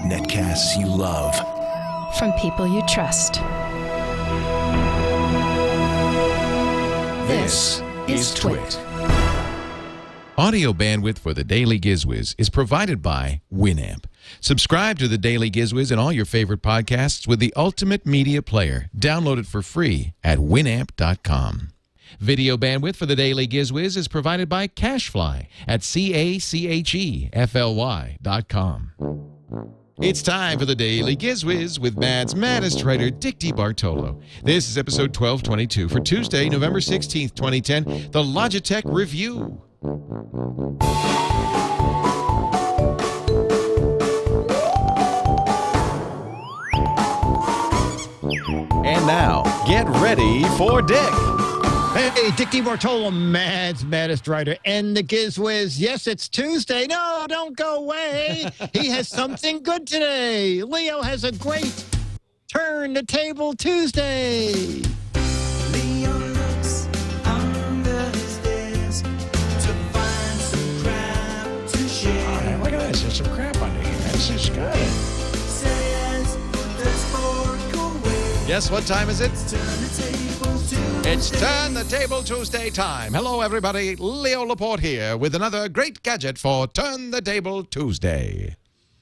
Netcasts you love. From people you trust. This is TWiT. Audio bandwidth for the Daily GizWiz is provided by Winamp. Subscribe to the Daily GizWiz and all your favorite podcasts with the ultimate media player. Download it for free at winamp.com. Video bandwidth for the Daily GizWiz is provided by CacheFly at CacheFly.com. It's time for the Daily GizWiz with Mad's maddest writer, Dick DeBartolo. This is episode 1222 for Tuesday, November 16th, 2010, the Logitech Revue. And now, get ready for Dick. Hey, Dick DeBartolo, Mad's maddest writer, and the GizWiz. Yes, it's Tuesday. No, don't go away. He has something good today. Leo has a great Turn the Table Tuesday. Leo looks under his desk to find some crap to share. Look at this. There's some crap under here. This is good. Says the spark away. Guess what time is it? Turn the table to It's Turn the Table Tuesday time. Hello, everybody. Leo Laporte here with another great gadget for Turn the Table Tuesday.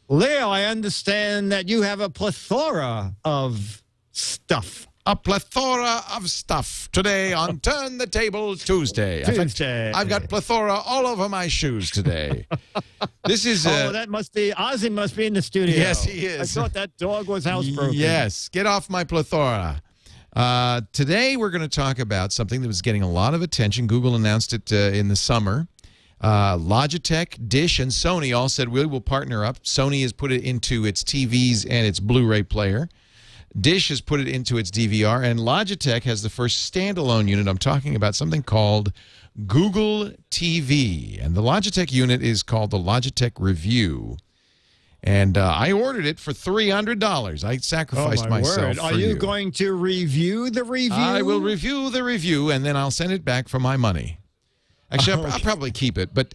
Leo, I understand that you have a plethora of stuff. A plethora of stuff today on Turn the Table Tuesday. In fact, Tuesday. I've got plethora all over my shoes today. This is... that must be... Ozzy must be in the studio. Yes, he is. I thought that dog was housebroken. Yes, get off my plethora. Today we're going to talk about something that was getting a lot of attention. Google announced it in the summer. Logitech, Dish, and Sony all said we will partner up. Sony has put it into its TVs and its Blu-ray player. Dish has put it into its DVR, and Logitech has the first standalone unit. I'm talking about something called Google TV, and the Logitech unit is called the Logitech Revue. And I ordered it for $300. I sacrificed myself for Are you going to review the review? I will review the review, and then I'll send it back for my money. Actually, I'll probably keep it, but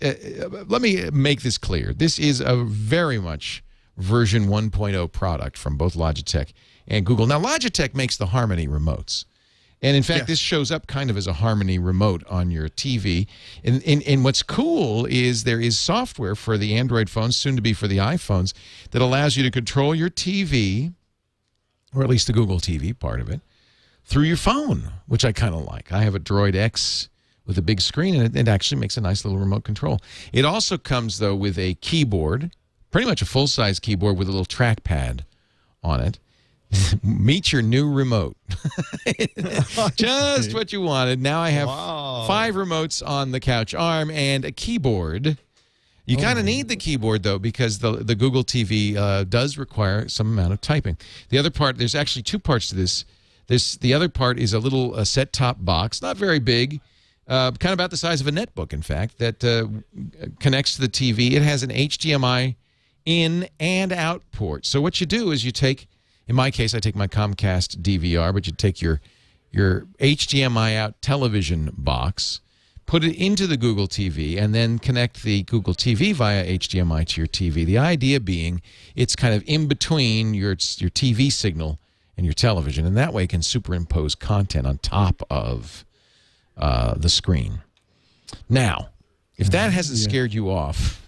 let me make this clear. This is a very much version 1.0 product from both Logitech and Google. Now, Logitech makes the Harmony remotes. And, in fact, this shows up kind of as a Harmony remote on your TV. And what's cool is there is software for the Android phones, soon to be for the iPhones, that allows you to control your TV, or at least the Google TV part of it, through your phone, which I kind of like. I have a Droid X with a big screen, and it actually makes a nice little remote control. It also comes, though, with a keyboard, pretty much a full-size keyboard with a little trackpad on it. Meet your new remote. Just what you wanted. Now I have 5 remotes on the couch arm and a keyboard. You kind of need the keyboard, though, because the Google TV does require some amount of typing. The other part, there's actually 2 parts to this. The other part is a little set-top box, not very big, kind of about the size of a netbook, in fact, that connects to the TV. It has an HDMI in and out port. So what you do is you take... In my case, I take my Comcast DVR, but you take your HDMI out television box, put it into the Google TV, and then connect the Google TV via HDMI to your TV. The idea being it's kind of in between your TV signal and your television, and that way it can superimpose content on top of the screen. Now, if that hasn't scared you off,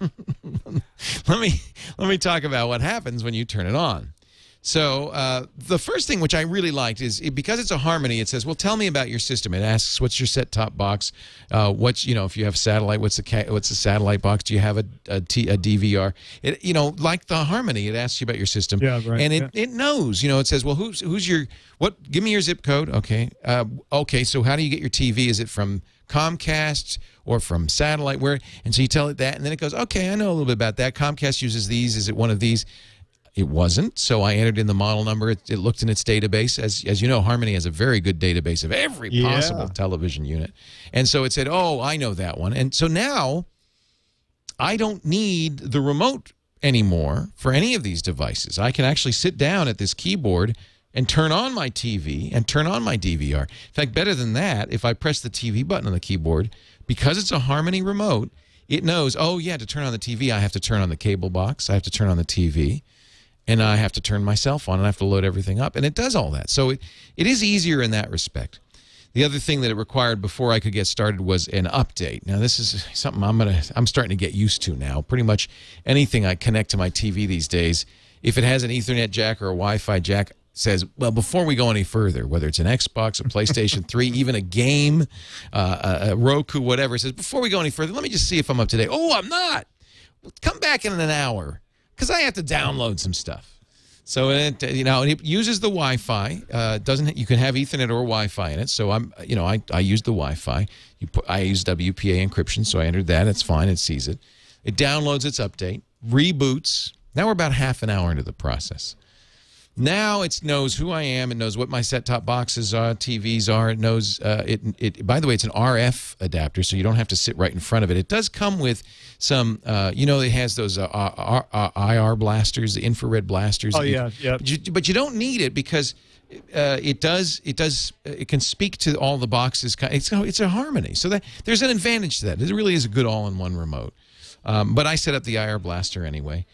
let me talk about what happens when you turn it on. So the first thing, which I really liked, is because it's a Harmony, it says, well, tell me about your system. It asks, what's your set-top box? What's, if you have satellite, what's the satellite box? Do you have a DVR? Like the Harmony, it asks you about your system. Yeah, right. And it knows, it says, well, who's your, give me your zip code. Okay. Okay, so how do you get your TV? Is it from Comcast or from satellite? And so you tell it that, and then it goes, okay, I know a little bit about that. Comcast uses these. Is it one of these? It wasn't, so I entered in the model number. It looked in its database. As you know, Harmony has a very good database of every possible television unit. And so it said, oh, I know that one. And so now I don't need the remote anymore for any of these devices. I can actually sit down at this keyboard and turn on my TV and turn on my DVR. In fact, better than that, if I press the TV button on the keyboard, because it's a Harmony remote, it knows, oh, yeah, to turn on the TV, I have to turn on the cable box. I have to turn on the TV. And I have to turn my cell phone, and I have to load everything up. And it does all that. So it is easier in that respect. The other thing that it required before I could get started was an update. Now, this is something I'm starting to get used to now. Pretty much anything I connect to my TV these days, if it has an Ethernet jack or a Wi-Fi jack, says, well, before we go any further, whether it's an Xbox, a PlayStation 3, even a game, a Roku, whatever, it says, before we go any further, let me just see if I'm up to date. Oh, I'm not. Come back in an hour because I have to download some stuff. So it uses the Wi-Fi. You can have Ethernet or Wi-Fi in it. So I use the Wi-Fi. I use WPA encryption, so I entered that. It's fine. It sees it. It downloads its update, reboots. Now we're about half an hour into the process. Now it knows who I am. It knows what my set-top boxes are, TVs are. It knows by the way, it's an RF adapter, so you don't have to sit right in front of it. It does come with some, it has those IR blasters, the infrared blasters. Oh, yeah. But you don't need it because it can speak to all the boxes. It's a harmony. So there's an advantage to that. It really is a good all-in-one remote. But I set up the IR blaster anyway.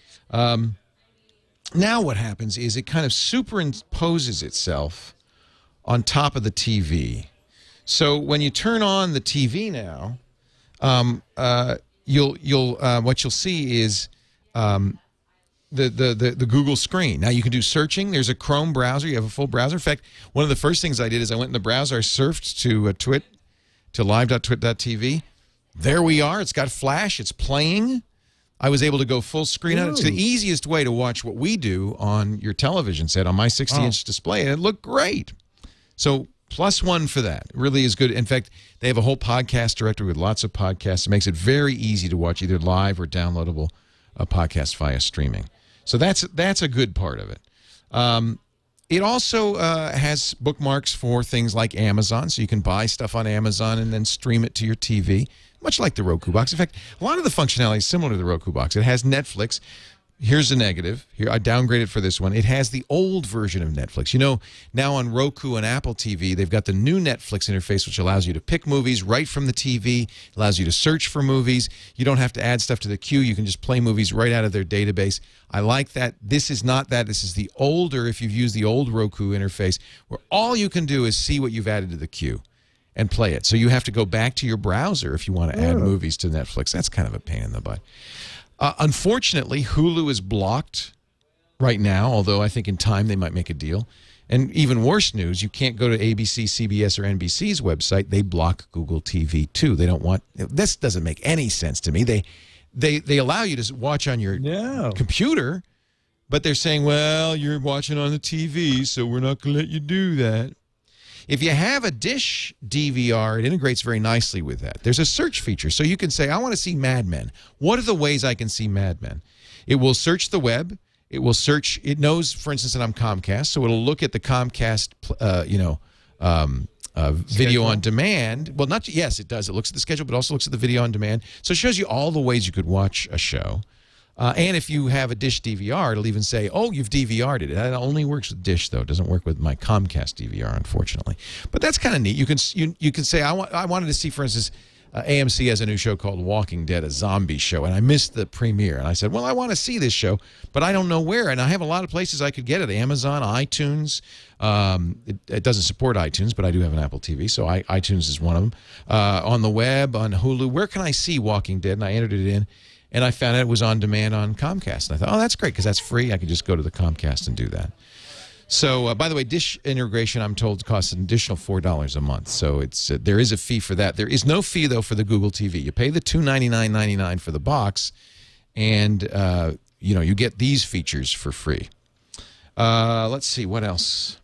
Now what happens is it kind of superimposes itself on top of the TV. So when you turn on the TV now, what you'll see is the Google screen. Now you can do searching. There's a Chrome browser. You have a full browser. In fact, one of the first things I did is I went in the browser, I surfed to TWiT, to live.twit.tv. There we are. It's got Flash. It's playing. I was able to go full screen on it. It's the easiest way to watch what we do on your television set on my 60-inch display, and it looked great. So +1 for that. It really is good. In fact, they have a whole podcast directory with lots of podcasts. It makes it very easy to watch either live or downloadable podcasts via streaming. So that's a good part of it. It also has bookmarks for things like Amazon, so you can buy stuff on Amazon and then stream it to your TV, much like the Roku box. In fact, a lot of the functionality is similar to the Roku box. It has Netflix. Here's the negative. Here, I downgraded for this one. It has the old version of Netflix. You know, now on Roku and Apple TV, they've got the new Netflix interface, which allows you to pick movies right from the TV, allows you to search for movies. You don't have to add stuff to the queue. You can just play movies right out of their database. I like that. This is not that. This is the older, if you've used the old Roku interface, where all you can do is see what you've added to the queue and play it. So you have to go back to your browser if you want to add movies to Netflix. That's kind of a pain in the butt. Unfortunately, Hulu is blocked right now, although I think in time they might make a deal. And even worse news, you can't go to ABC, CBS, or NBC's website. They block Google TV too. They don't want – this doesn't make any sense to me. They allow you to watch on your computer, but they're saying, well, you're watching on the TV, so we're not going to let you do that. If you have a Dish DVR, it integrates very nicely with that. There's a search feature, so you can say, I want to see Mad Men. What are the ways I can see Mad Men? It will search the web. It will search. It knows, for instance, that I'm Comcast, so it'll look at the Comcast, video on demand. Well, yes, it does. It looks at the schedule, but also looks at the video on demand. So it shows you all the ways you could watch a show. And if you have a Dish DVR, it'll even say, oh, you've DVR'd it. It only works with Dish, though. It doesn't work with my Comcast DVR, unfortunately. But that's kind of neat. You can say, I wanted to see, for instance, AMC has a new show called Walking Dead, a zombie show, and I missed the premiere. And I said, well, I want to see this show, but I don't know where. And I have a lot of places I could get it. Amazon, iTunes. It doesn't support iTunes, but I do have an Apple TV, so iTunes is one of them. On the web, on Hulu, where can I see Walking Dead? And I entered it in. And I found out it was on demand on Comcast. And I thought, oh, that's great because that's free. I could just go to the Comcast and do that. So, by the way, Dish integration, I'm told, costs an additional $4 a month. So there is a fee for that. There is no fee, though, for the Google TV. You pay the $299.99 for the box, and you get these features for free. Let's see, what else?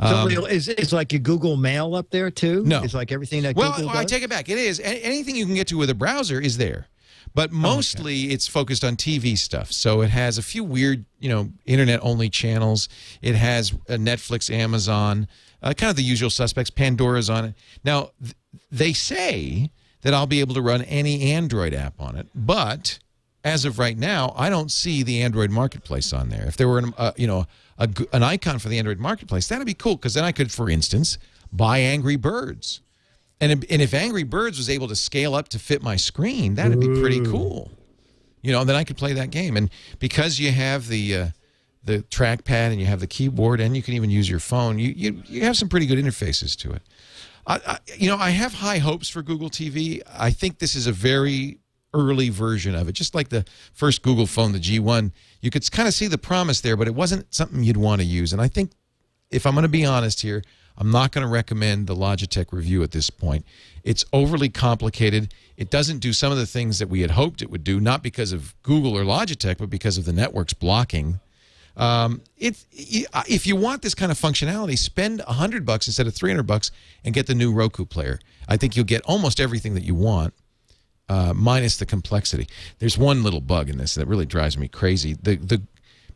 So is like a Google Mail up there, too? No. It's like everything that Google does? Well, I take it back. It is. Anything you can get to with a browser is there. But mostly it's focused on TV stuff. So it has a few weird, internet-only channels. It has Netflix, Amazon, kind of the usual suspects. Pandora's on it. Now, they say that I'll be able to run any Android app on it. But as of right now, I don't see the Android Marketplace on there. If there were an icon for the Android Marketplace, that would be cool because then I could, for instance, buy Angry Birds. And if Angry Birds was able to scale up to fit my screen, that'd be pretty cool. You know, then I could play that game. And because you have the trackpad and you have the keyboard and you can even use your phone, you have some pretty good interfaces to it. You know, I have high hopes for Google TV. I think this is a very early version of it. Just like the first Google phone, the G1, you could kind of see the promise there, but it wasn't something you'd want to use. And I think, if I'm going to be honest here, I'm not going to recommend the Logitech Revue at this point. It's overly complicated. It doesn't do some of the things that we had hoped it would do, not because of Google or Logitech, but because of the network's blocking. If you want this kind of functionality, spend $100 instead of $300 and get the new Roku player. I think you'll get almost everything that you want, minus the complexity. There's one little bug in this that really drives me crazy.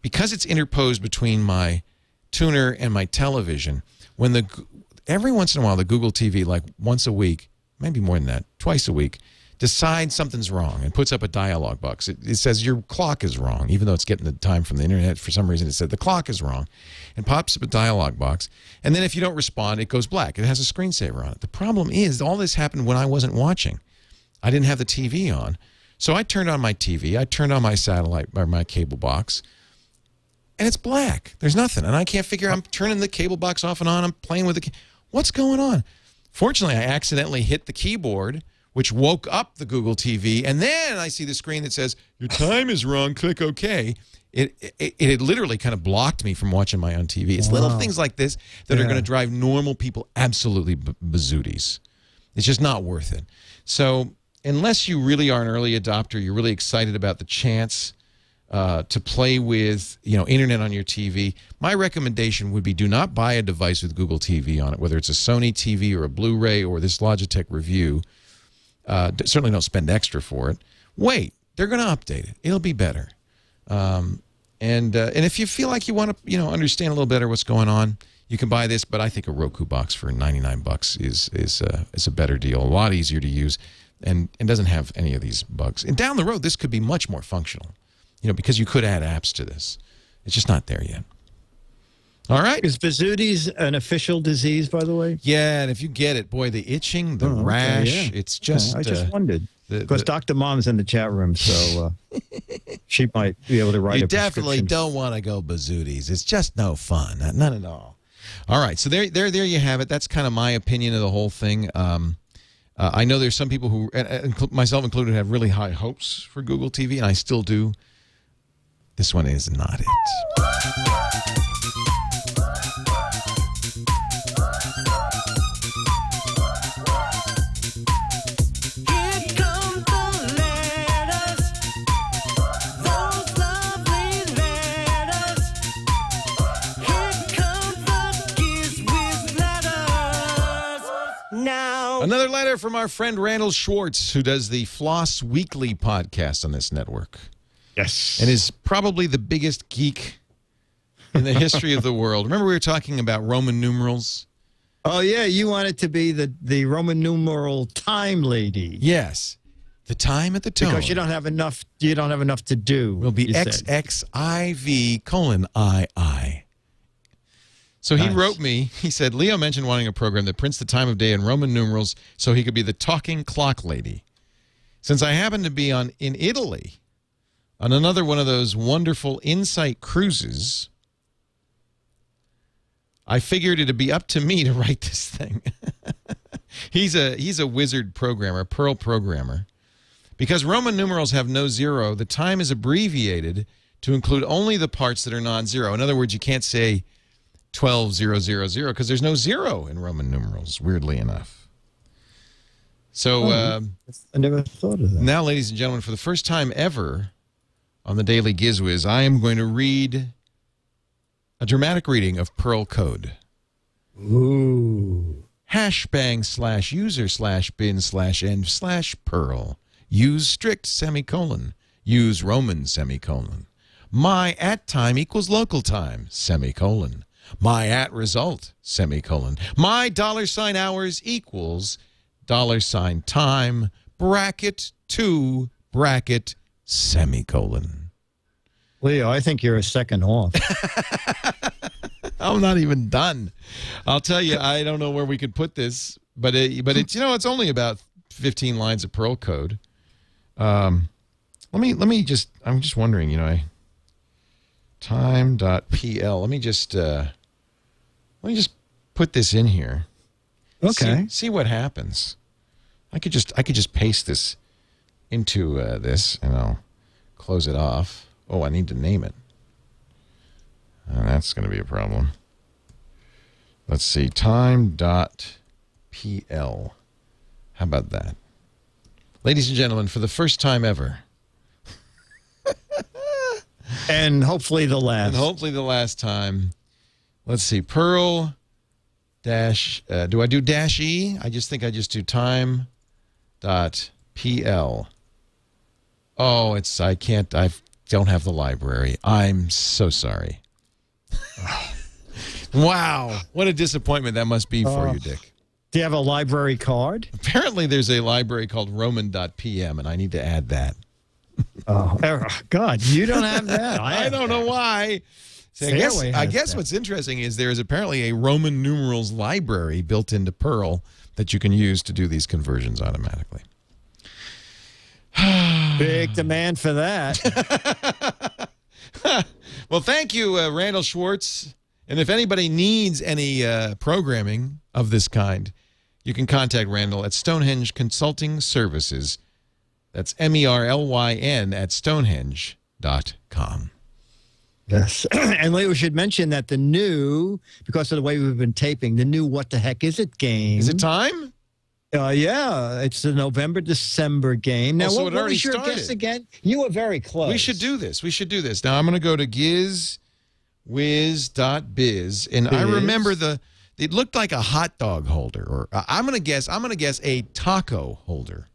Because it's interposed between my tuner and my television, every once in a while the Google TV, like once a week, maybe more than that, twice a week, decides something's wrong and puts up a dialog box. It says your clock is wrong, even though it's getting the time from the internet. For some reason, it said the clock is wrong, and pops up a dialog box. And then if you don't respond, it goes black. It has a screensaver on it. The problem is all this happened when I wasn't watching. I didn't have the TV on, so I turned on my TV. I turned on my satellite or my cable box, and it's black. There's nothing, and I can't figure. I'm turning the cable box off and on. I'm playing with the. What's going on? Fortunately, I accidentally hit the keyboard, which woke up the Google TV, and then I see the screen that says, your time is wrong, click OK. It had literally kind of blocked me from watching my own TV. It's little things like this that are going to drive normal people absolutely bazooties. It's just not worth it. So unless you really are an early adopter, you're really excited about the chance to play with, internet on your TV, my recommendation would be do not buy a device with Google TV on it, whether it's a Sony TV or a Blu-ray or this Logitech Revue. Certainly don't spend extra for it. Wait, they're going to update it. It'll be better. And if you feel like you want to, understand a little better what's going on, you can buy this. But I think a Roku box for $99 is a better deal, a lot easier to use, and doesn't have any of these bugs. And down the road, this could be much more functional, because you could add apps to this. It's just not there yet. All right. Is Bazooties an official disease, by the way? Yeah, and if you get it, boy, the itching, the rash, it's just... I just wondered. Because Dr. Mom's in the chat room, so she might be able to write a prescription. You definitely don't want to go Bazooties. It's just no fun. None at all. All right, so there you have it. That's kind of my opinion of the whole thing. I know there's some people who, myself included, have really high hopes for Google TV, and I still do. This one is not it. Another letter from our friend Randall Schwartz, who does the Floss Weekly podcast on this network. Yes. And is probably the biggest geek in the history of the world. Remember we were talking about Roman numerals? Oh, yeah. You wanted to be the Roman numeral time lady. Yes. The time at the tone. Because you don't have enough to do. Will be XXIV:II. So he wrote me, he said, Leo mentioned wanting a program that prints the time of day in Roman numerals so he could be the talking clock lady. Since I happen to be in Italy on another one of those wonderful Insight cruises, I figured it'd be up to me to write this thing. He's a wizard programmer, Perl programmer. Because Roman numerals have no zero, the time is abbreviated to include only the parts that are non-zero. In other words, you can't say 12,000 because there's no zero in Roman numerals, weirdly enough. So I never thought of that. Now, ladies and gentlemen, for the first time ever on the Daily GizWiz, I am going to read a dramatic reading of Perl code. Ooh. #/user/bin/end/Perl. Use strict semicolon. Use Roman semicolon. My @ time equals local time semicolon. My @ result, semicolon. My $hours equals $time, bracket 2, bracket, semicolon. Leo, I think you're a second off. I'm not even done. I'll tell you, I don't know where we could put this but it's it's only about 15 lines of Perl code. I'm just wondering, time.pl. Let me just put this in here. Okay. See what happens. I could just paste this into this, and I'll close it off. Oh, I need to name it. That's going to be a problem. Let's see. Time.pl. How about that? Ladies and gentlemen, for the first time ever. And hopefully the last. And hopefully the last time. Let's see. Perl dash. Do I do dash E? I just think I just do time.pl. Oh, I can't. I don't have the library. I'm so sorry. Wow. What a disappointment that must be for you, Dick. Do you have a library card? Apparently there's a library called Roman.pm, and I need to add that. Oh, God, you don't have that. I don't know why. So I guess what's interesting is there is apparently a Roman numerals library built into Perl that you can use to do these conversions automatically. Big demand for that. Well, thank you, Randall Schwartz. And if anybody needs any programming of this kind, you can contact Randall at Stonehenge Consulting Services. That's MERLYN at stonehenge.com. Yes. And we should mention that because of the way we've been taping, the new What the Heck Is It game. Is it time? Yeah, it's the November-December game. Now, so what it already was your started. guess again? You were very close. We should do this. Now, I'm going to go to GizWiz.Biz, and I remember it looked like a hot dog holder, or I'm going to guess a taco holder.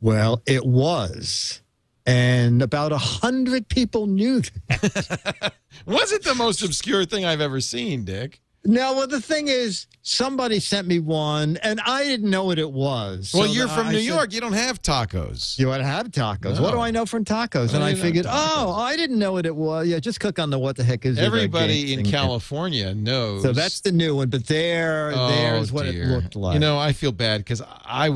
Well, it was. And about 100 people knew that. Was it the most obscure thing I've ever seen, Dick? No, well, the thing is, somebody sent me one, and I didn't know what it was. Well, you're from New York. You don't have tacos. You want to have tacos. No. What do I know from tacos? And I figured, I didn't know what it was. Yeah, just click on the What the Heck Is It. Everybody in California knows. So that's the new one, but there's what it looked like. I feel bad because I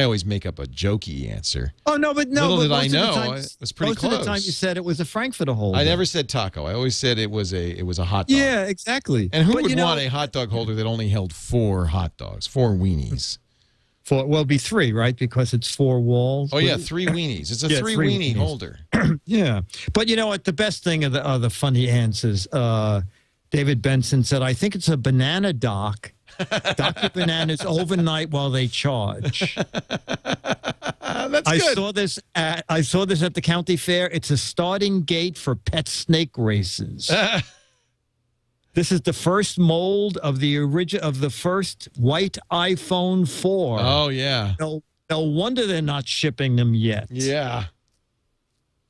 always make up a jokey answer. Oh, no, but no. Little did I know, it was pretty close. Most of the time you said it was a Frankfurter holder. I never said taco. I always said it was a hot dog. Yeah, exactly. And who would want a hot dog holder that only held 4 hot dogs, 4 weenies? It'd be 3, right? Because it's 4 walls. Oh, yeah, 3 weenies. It's a 3 weenie holder. Yeah. But you know what? The best thing are the funny answers. David Benson said, I think it's a banana dock. Dr. Bananas overnight while they charge. That's good. I saw this at the county fair. It's a starting gate for pet snake races. This is the first mold of the first white iPhone 4. Oh yeah. No wonder they're not shipping them yet. Yeah.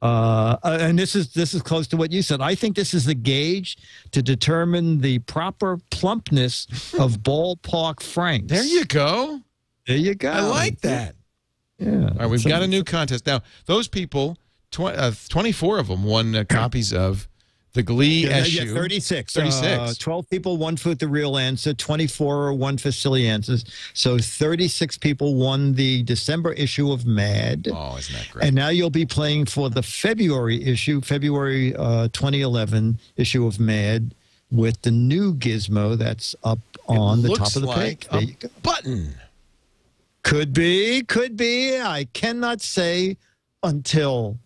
And this is close to what you said. I think this is the gauge to determine the proper plumpness of ballpark franks. There you go. I like that. Yeah. All right, we've got a new contest now. Those people, 24 of them, won copies of the Glee issue. Yeah, 36. 12 people, 1 for the real answer, 24 1 for silly answers. So 36 people won the December issue of Mad. Oh, isn't that great? And now you'll be playing for the February 2011 issue of Mad with the new gizmo that's up on the top of the page. There you go. Button. Could be. I cannot say until...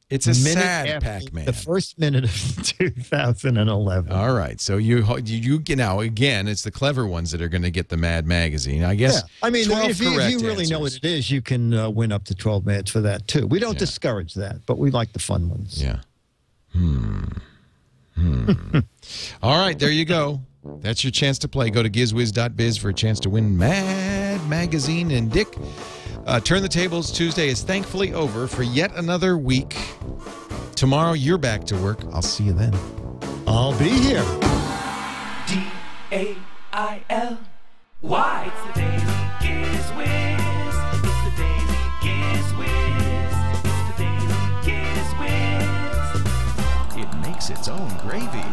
It's a sad Pac-Man. The first minute of 2011. All right. So you again, it's the clever ones that are going to get the Mad magazine. I guess. Yeah. I mean, if you really answers. know what it is, you can win up to 12 Mads for that too. We don't discourage that, but we like the fun ones. Yeah. All right. There you go. That's your chance to play. Go to GizWiz.Biz for a chance to win Mad magazine. And Dick, Turn the Tables Tuesday is thankfully over for yet another week. Tomorrow, you're back to work. I'll see you then. I'll be here. DAILY. It's the Daily GizWiz. It's the Daily GizWiz. It's the Daily GizWiz. It makes its own gravy.